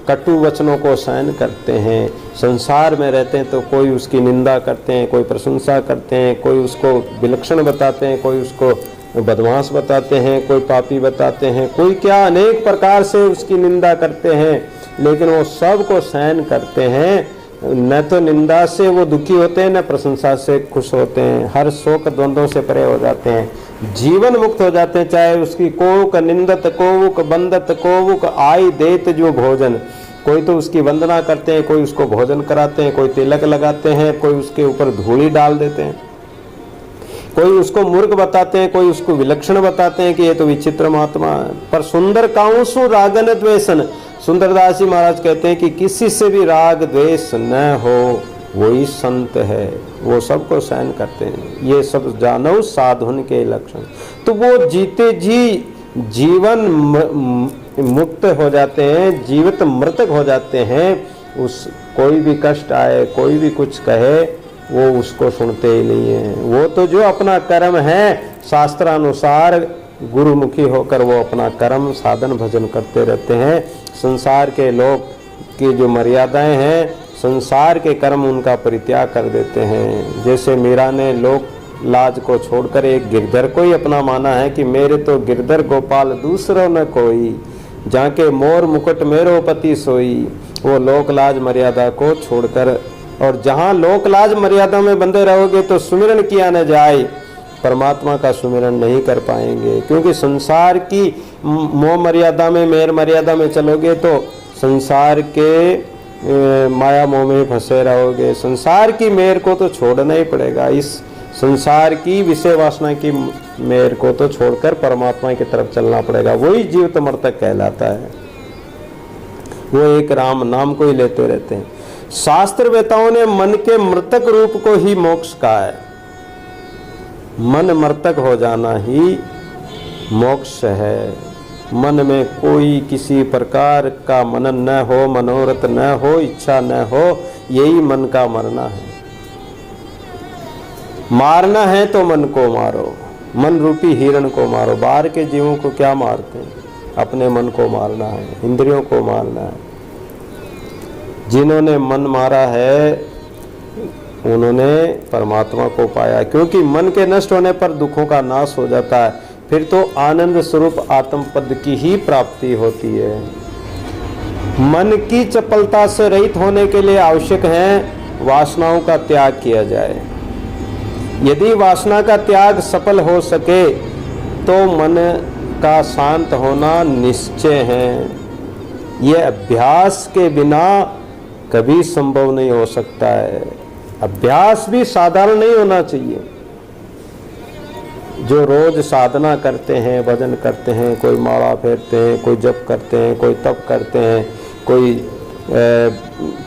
कटु वचनों को सहन करते हैं। संसार में रहते हैं तो कोई उसकी निंदा करते हैं, कोई प्रशंसा करते हैं, कोई उसको विलक्षण बताते हैं, कोई उसको बदमाश बताते हैं, कोई पापी बताते हैं, कोई क्या अनेक प्रकार से उसकी निंदा करते हैं, लेकिन वो सब को सहन करते हैं। न तो निंदा से वो दुखी होते हैं, न प्रशंसा से खुश होते हैं, हर शोक द्वंद्वों से परे हो जाते हैं, जीवन मुक्त हो जाते हैं। चाहे उसकी कोक निंदत कोवुक बंदत कोवुक आई देत जो भोजन, कोई तो उसकी वंदना करते हैं, कोई उसको भोजन कराते हैं, कोई तिलक लगाते हैं, कोई उसके ऊपर धूली डाल देते हैं, कोई उसको मूर्ख बताते हैं, कोई उसको विलक्षण बताते हैं कि ये तो विचित्र महात्मा है। पर सुंदर काउंसु रागन द्वेषन, सुंदरदास जी महाराज कहते हैं कि किसी से भी राग द्वेष न हो, वही संत है, वो सबको सहन करते हैं। ये सब जानो साधुन के लक्षण। तो वो जीते जी जीवन मुक्त हो जाते हैं, जीवित मृतक हो जाते हैं। उस कोई भी कष्ट आए, कोई भी कुछ कहे, वो उसको सुनते ही नहीं है। वो तो जो अपना कर्म है शास्त्रानुसार गुरुमुखी होकर वो अपना कर्म साधन भजन करते रहते हैं। संसार के लोग की जो मर्यादाएं हैं, संसार के कर्म उनका परित्याग कर देते हैं। जैसे मीरा ने लोक लाज को छोड़कर एक गिरधर को ही अपना माना है कि मेरे तो गिरधर गोपाल दूसरो न कोई, जाके मोर मुकुट मेरो पति सोई। वो लोक लाज मर्यादा को छोड़कर, और जहाँ लोक लाज मर्यादा में बंधे रहोगे तो सुमिरन किया न जाए, परमात्मा का सुमिरन नहीं कर पाएंगे। क्योंकि संसार की मोह मर्यादा में, मेर मर्यादा में चलोगे तो संसार के माया मोह में फंसे रहोगे। संसार की मेर को तो छोड़ना ही पड़ेगा। इस संसार की विषय वासना की मेर को तो छोड़कर परमात्मा की तरफ चलना पड़ेगा। वही जीवित मृतक कहलाता है। वो एक राम नाम को ही लेते रहते हैं। शास्त्र वेताओं ने मन के मृतक रूप को ही मोक्ष कहा है। मन मृतक हो जाना ही मोक्ष है। मन में कोई किसी प्रकार का मनन न हो, मनोरथ न हो, इच्छा न हो, यही मन का मरना है। मारना है तो मन को मारो, मन रूपी हिरण को मारो। बाहर के जीवों को क्या मारते हैं? अपने मन को मारना है, इंद्रियों को मारना है। जिन्होंने मन मारा है उन्होंने परमात्मा को पाया, क्योंकि मन के नष्ट होने पर दुखों का नाश हो जाता है, फिर तो आनंद स्वरूप आत्म पद की ही प्राप्ति होती है। मन की चपलता से रहित होने के लिए आवश्यक है वासनाओं का त्याग किया जाए। यदि वासना का त्याग सफल हो सके तो मन का शांत होना निश्चय है। यह अभ्यास के बिना कभी संभव नहीं हो सकता है। अभ्यास भी साधारण नहीं होना चाहिए। जो रोज साधना करते हैं, भजन करते हैं, कोई माला फेरते हैं, कोई जप करते हैं, कोई तप करते हैं, कोई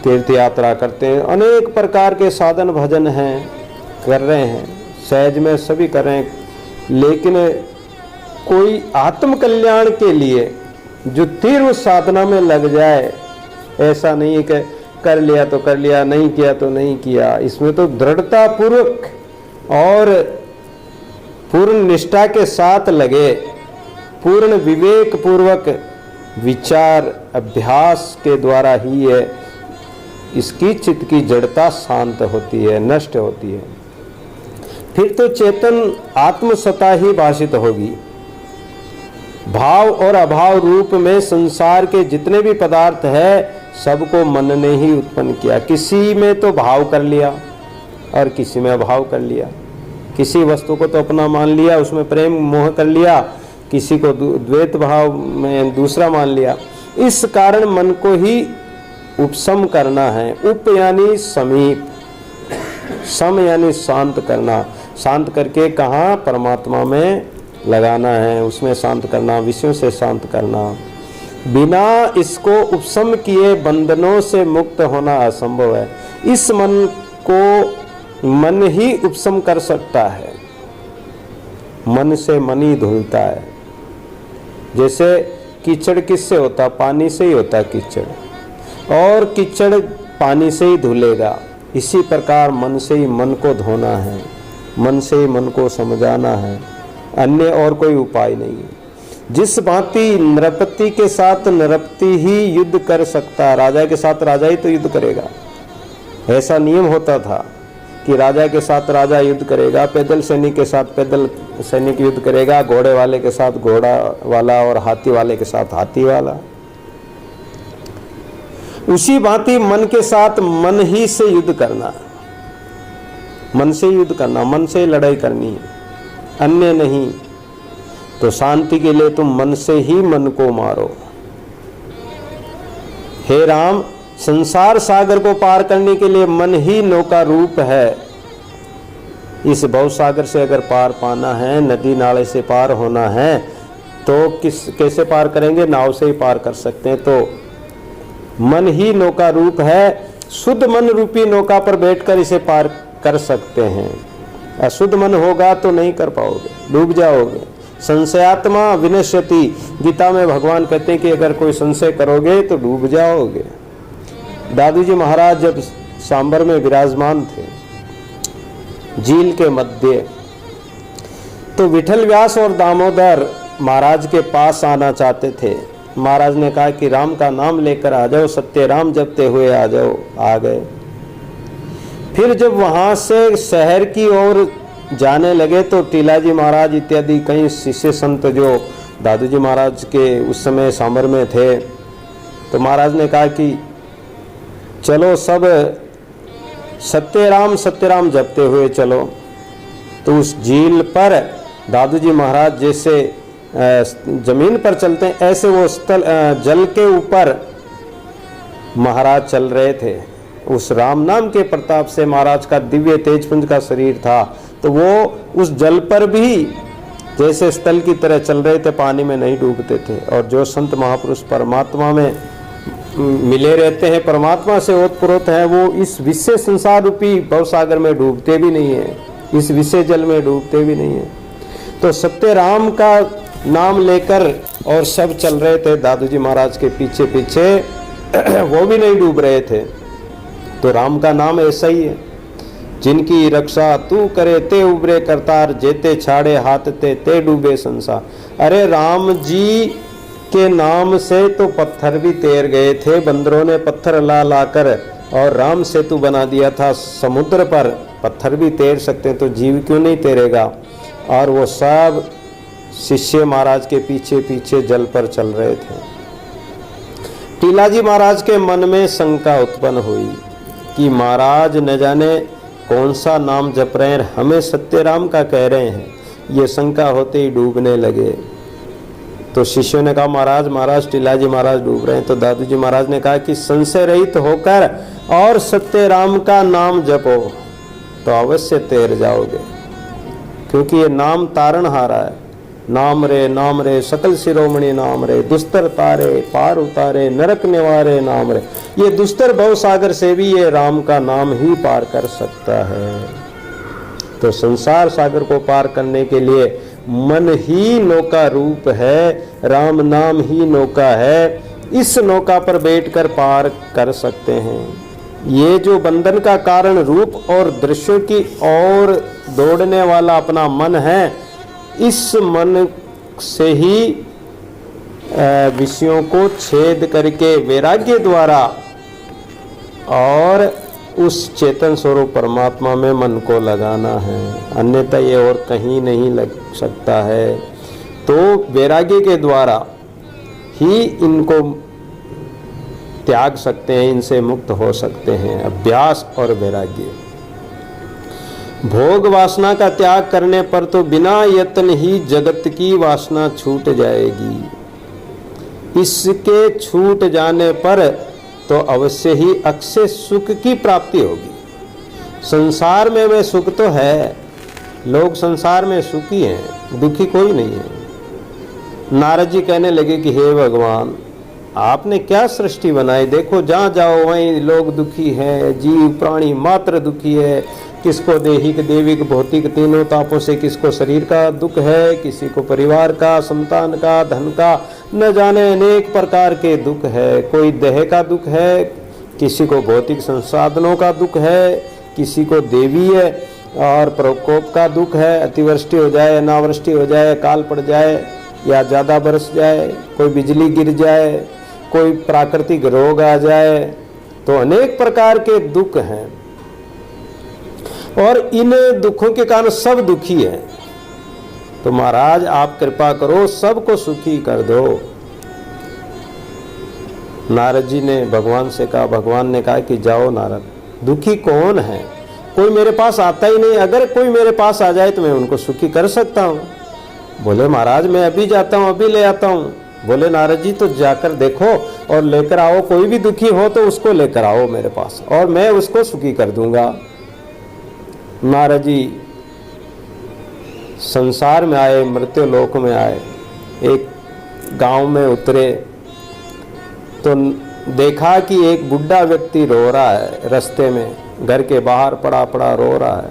तीर्थ यात्रा करते हैं, अनेक प्रकार के साधन भजन हैं, कर रहे हैं, सहज में सभी कर रहे हैं, लेकिन कोई आत्म कल्याण के लिए जो तीव्र साधना में लग जाए, ऐसा नहीं है कि कर लिया तो कर लिया, नहीं किया तो नहीं किया। इसमें तो दृढ़ता पूर्वक और पूर्ण निष्ठा के साथ लगे, पूर्ण विवेक पूर्वक विचार अभ्यास के द्वारा ही है इसकी चित्त की जड़ता शांत होती है, नष्ट होती है। फिर तो चेतन आत्मसत्ता ही भाषित होगी। भाव और अभाव रूप में संसार के जितने भी पदार्थ है सबको मन ने ही उत्पन्न किया। किसी में तो भाव कर लिया और किसी में अभाव कर लिया। किसी वस्तु को तो अपना मान लिया, उसमें प्रेम मोह कर लिया, किसी को द्वैत भाव में दूसरा मान लिया। इस कारण मन को ही उपशम करना है। उप यानी समीप, सम यानी शांत करना। शांत करके कहाँ? परमात्मा में लगाना है, उसमें शांत करना, विषयों से शांत करना। बिना इसको उपशम किए बंधनों से मुक्त होना असंभव है। इस मन को मन ही उपशम कर सकता है। मन से मन ही धुलता है। जैसे कीचड़ किससे होता? पानी से ही होता कीचड़, और कीचड़ पानी से ही धुलेगा। इसी प्रकार मन से ही मन को धोना है, मन से ही मन को समझाना है, अन्य और कोई उपाय नहीं है। जिस भांति नृपति के साथ नृपति ही युद्ध कर सकता है, राजा के साथ राजा ही तो युद्ध करेगा। ऐसा नियम होता था कि राजा के साथ राजा युद्ध करेगा, पैदल सैनिक के साथ पैदल सैनिक युद्ध करेगा, घोड़े वाले के साथ घोड़ा वाला और हाथी वाले के साथ हाथी वाला। उसी भांति मन के साथ मन ही से युद्ध करना, मन से युद्ध करना, मन से लड़ाई करनी है, अन्य नहीं। तो शांति के लिए तुम मन से ही मन को मारो। हे राम, संसार सागर को पार करने के लिए मन ही नौका रूप है। इस भव सागर से अगर पार पाना है, नदी नाले से पार होना है, तो कैसे पार करेंगे? नाव से ही पार कर सकते हैं। तो मन ही नौका रूप है। शुद्ध मन रूपी नौका पर बैठकर इसे पार कर सकते हैं। अशुद्ध मन होगा तो नहीं कर पाओगे, डूब जाओगे। संशयात्मा विनश्यति, गीता में भगवान कहते हैं कि अगर कोई संशय करोगे तो डूब जाओगे। दादू जी महाराज जब सांबर में विराजमान थे, झील के मध्य, तो विठल व्यास और दामोदर महाराज के पास आना चाहते थे। महाराज ने कहा कि राम का नाम लेकर आ जाओ, सत्य राम जपते हुए आ जाओ। आ गए। फिर जब वहां से शहर की ओर जाने लगे तो टीलाजी महाराज इत्यादि कई शिष्य संत जो दादू जी महाराज के उस समय सांबर में थे, तो महाराज ने कहा कि चलो सब सत्य राम जपते हुए चलो। तो उस झील पर दादू जी महाराज जैसे जमीन पर चलते हैं, ऐसे वो स्थल जल के ऊपर महाराज चल रहे थे। उस राम नाम के प्रताप से महाराज का दिव्य तेजपुंज का शरीर था, तो वो उस जल पर भी जैसे स्थल की तरह चल रहे थे, पानी में नहीं डूबते थे। और जो संत महापुरुष परमात्मा में मिले रहते हैं, परमात्मा से ओतप्रोत हैं, वो इस विश्व संसार रूपी भवसागर में डूबते भी नहीं है, इस विश्व जल में डूबते भी नहीं है। तो सत्य राम का नाम लेकर और सब चल रहे थे दादू जी महाराज के पीछे पीछे, वो भी नहीं डूब रहे थे। तो राम का नाम ऐसा ही है, जिनकी रक्षा तू करे ते उबरे करतार, जेते छाड़े हाथ ते डूबे संसार। अरे राम जी के नाम से तो पत्थर भी तैर गए थे। बंदरों ने पत्थर ला लाकर और राम सेतु बना दिया था समुद्र पर, पत्थर भी तैर सकते हैं तो जीव क्यों नहीं तैरेगा। और वो सब शिष्य महाराज के पीछे पीछे जल पर चल रहे थे। टीलाजी महाराज के मन में शंका उत्पन्न हुई कि महाराज न जाने कौन सा नाम जप रहे हैं, हमें सत्यराम का कह रहे हैं। ये शंका होते ही डूबने लगे। तो शिष्यों ने कहा महाराज टीलाजी महाराज डूब रहे हैं। तो दादू जी महाराज ने कहा कि संशय रहित होकर और सत्यराम का नाम जपो तो अवश्य तैर जाओगे, क्योंकि ये नाम तारणहारा है। नाम रे सकल शिरोमणि नाम रे, दुस्तर तारे पार उतारे, नरक निवारे नाम रे। ये दुस्तर भव सागर से भी ये राम का नाम ही पार कर सकता है। तो संसार सागर को पार करने के लिए मन ही नौका रूप है, राम नाम ही नौका है। इस नौका पर बैठकर पार कर सकते हैं। ये जो बंधन का कारण रूप और दृश्यों की ओर दौड़ने वाला अपना मन है, इस मन से ही विषयों को छेद करके वैराग्य द्वारा और उस चेतन स्वरूप परमात्मा में मन को लगाना है, अन्यथा ये और कहीं नहीं लग सकता है। तो वैराग्य के द्वारा ही इनको त्याग सकते हैं, इनसे मुक्त हो सकते हैं। अभ्यास और वैराग्य। भोग वासना का त्याग करने पर तो बिना यत्न ही जगत की वासना छूट जाएगी। इसके छूट जाने पर तो अवश्य ही अक्षय सुख की प्राप्ति होगी। संसार में सुख तो है, लोग संसार में सुखी हैं, दुखी कोई नहीं है। नारद जी कहने लगे कि हे भगवान, आपने क्या सृष्टि बनाई, देखो जहाँ जाओ वहीं लोग दुखी हैं, जीव प्राणी मात्र दुखी है। किसको देहिक देविक भौतिक तीनों तापों से, किसको शरीर का दुख है, किसी को परिवार का, संतान का, धन का, न जाने अनेक प्रकार के दुख है। कोई देह का दुख है, किसी को भौतिक संसाधनों का दुख है, किसी को देवी है और प्रकोप का दुख है, अतिवृष्टि हो जाए, अनावृष्टि हो जाए, काल पड़ जाए या ज़्यादा बरस जाए, कोई बिजली गिर जाए, कोई प्राकृतिक रोग आ जाए, तो अनेक प्रकार के दुख हैं। और इन दुखों के कारण सब दुखी हैं। तो महाराज आप कृपा करो, सबको सुखी कर दो। नारद जी ने भगवान से कहा, भगवान ने कहा कि जाओ नारद, दुखी कौन है, कोई मेरे पास आता ही नहीं, अगर कोई मेरे पास आ जाए तो मैं उनको सुखी कर सकता हूँ। बोले महाराज मैं अभी जाता हूँ, अभी ले आता हूँ। बोले नारद जी तो जाकर देखो और लेकर आओ, कोई भी दुखी हो तो उसको लेकर आओ मेरे पास और मैं उसको सुखी कर दूंगा। नारद जी संसार में आए, मृत्यु लोक में आए, एक गांव में उतरे तो देखा कि एक बुढ़ा व्यक्ति रो रहा है, रास्ते में घर के बाहर पड़ा पड़ा रो रहा है।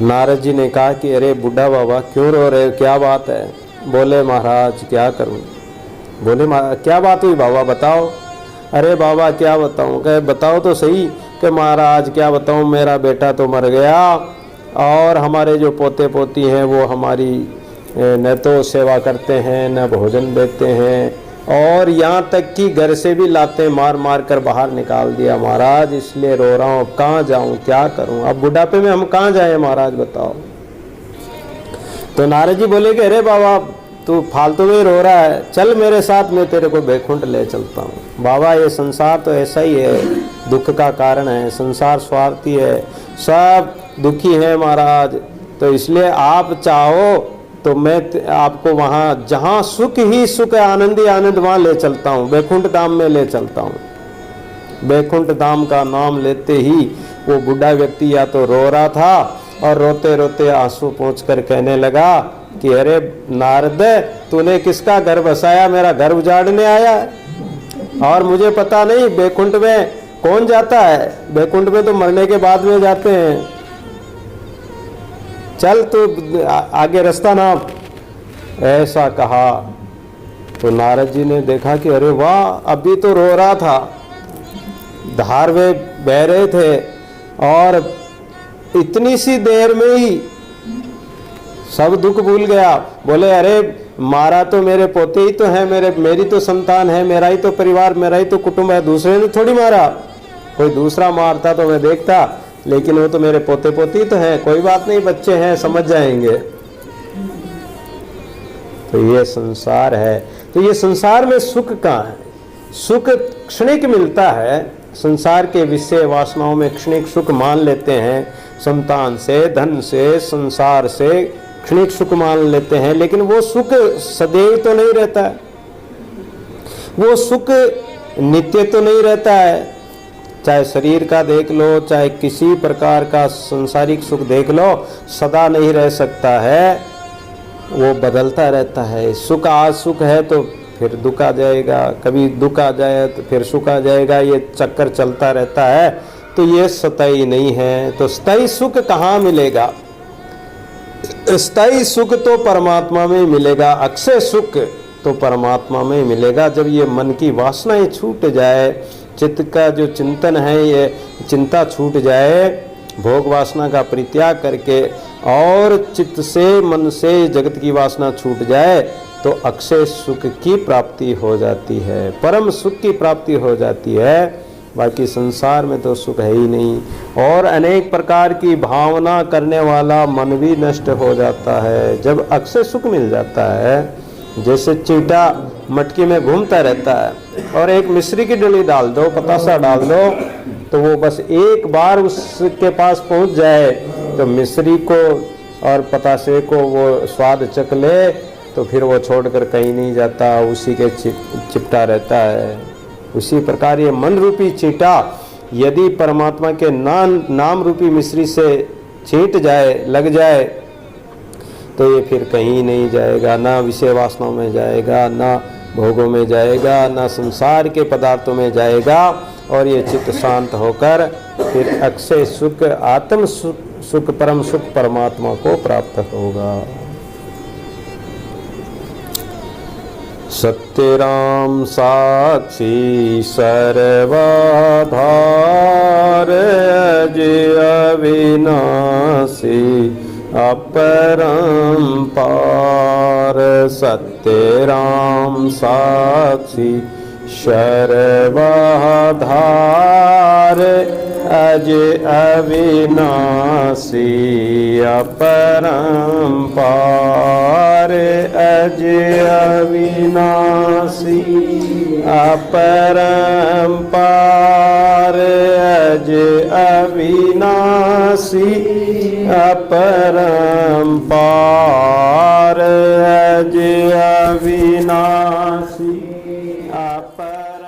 नारद जी ने कहा कि अरे बुढ़ा बाबा क्यों रो रहे हो, क्या बात है। बोले महाराज क्या करूं। बोले क्या बात हुई बाबा बताओ। अरे बाबा क्या बताऊं। कहे बताओ तो सही। कि महाराज क्या बताऊं, मेरा बेटा तो मर गया और हमारे जो पोते पोती हैं वो हमारी न तो सेवा करते हैं न भोजन देते हैं और यहाँ तक कि घर से भी लाते मार मार कर बाहर निकाल दिया महाराज, इसलिए रो रहा हूँ। अब कहाँ जाऊँ, क्या करूँ, अब बुढ़ापे में हम कहाँ जाए महाराज बताओ। तो नारद जी बोले कि अरे बाबा तू फालतू में रो रहा है, चल मेरे साथ, मैं तेरे को बैकुंठ ले चलता हूँ। बाबा ये संसार तो ऐसा ही है, दुख का कारण है, संसार स्वार्थी है, सब दुखी है महाराज। तो इसलिए आप चाहो तो मैं आपको वहाँ जहाँ सुख ही सुख है, आनंद ही आनंद, वहाँ ले चलता हूँ, बैकुंठ धाम में ले चलता हूँ। बैकुंठ धाम का नाम लेते ही वो बुढ़ा व्यक्ति या तो रो रहा था और रोते रोते आंसू पोंछ कर कहने लगा कि अरे नारद तूने किसका घर बसाया, मेरा घर उजाड़ने आया है। और मुझे पता नहीं बैकुंठ में कौन जाता है, बैकुंठ में तो मरने के बाद में जाते हैं, चल तू आगे रास्ता नाप। ऐसा कहा तो नारद जी ने देखा कि अरे वाह, अभी तो रो रहा था, धार वे बह रहे थे और इतनी सी देर में ही सब दुख भूल गया। बोले अरे मारा तो मेरे पोते ही तो है, मेरी तो संतान है, मेरा ही तो परिवार, मेरा ही तो कुटुंब है, दूसरे ने थोड़ी मारा। कोई दूसरा मारता तो मैं देखता, लेकिन वो तो मेरे पोते पोती तो हैं, कोई बात नहीं, बच्चे हैं, समझ जाएंगे। तो ये संसार है। तो ये संसार में सुख कहाँ है? सुख क्षणिक मिलता है। संसार के विषय वासनाओं में क्षणिक सुख मान लेते हैं, संतान से, धन से, संसार से क्षणिक सुख मान लेते हैं, लेकिन वो सुख सदैव तो नहीं रहता है, वो सुख नित्य तो नहीं रहता है। चाहे शरीर का देख लो, चाहे किसी प्रकार का संसारिक सुख देख लो, सदा नहीं रह सकता है, वो बदलता रहता है। सुख आज सुख है तो फिर दुख आ जाएगा, कभी दुख आ जाए तो फिर सुख आ जाएगा, ये चक्कर चलता रहता है। तो ये स्थायी नहीं है। तो स्थायी सुख कहाँ मिलेगा? स्थायी सुख तो परमात्मा में मिलेगा, अक्षय सुख तो परमात्मा में मिलेगा। जब ये मन की वासनाएं छूट जाए, चित्त का जो चिंतन है, ये चिंता छूट जाए, भोग वासना का परित्याग करके और चित्त से, मन से जगत की वासना छूट जाए, तो अक्षय सुख की प्राप्ति हो जाती है, परम सुख की प्राप्ति हो जाती है। बाकी संसार में तो सुख है ही नहीं। और अनेक प्रकार की भावना करने वाला मन भी नष्ट हो जाता है जब अक्षय सुख मिल जाता है। जैसे चींटा मटकी में घूमता रहता है और एक मिश्री की डली डाल दो, पतासा डाल दो, तो वो बस एक बार उसके पास पहुंच जाए तो मिश्री को और पतासे को वो स्वाद चख ले, तो फिर वो छोड़कर कहीं नहीं जाता, उसी के चिपटा रहता है। उसी प्रकार ये मन रूपी चींटा यदि परमात्मा के नाम रूपी मिश्री से छींट जाए, लग जाए, तो ये फिर कहीं नहीं जाएगा, ना विषय वासनाओं में जाएगा, ना भोगों में जाएगा, ना संसार के पदार्थों में जाएगा, और ये चित्त शांत होकर फिर अक्षय सुख, आत्म सुख, परम सुख परमात्मा को प्राप्त होगा। सत्यराम साक्षी सर्वाधार अजय अविनाशी अपरंपार। सत्यराम साक्षी सर्वाधार अजय अविनाशी अपरंपार। अजय अविनाशी अपरंपार। अजय अविनाशी अपरंपार। अजय अविनाशी अपर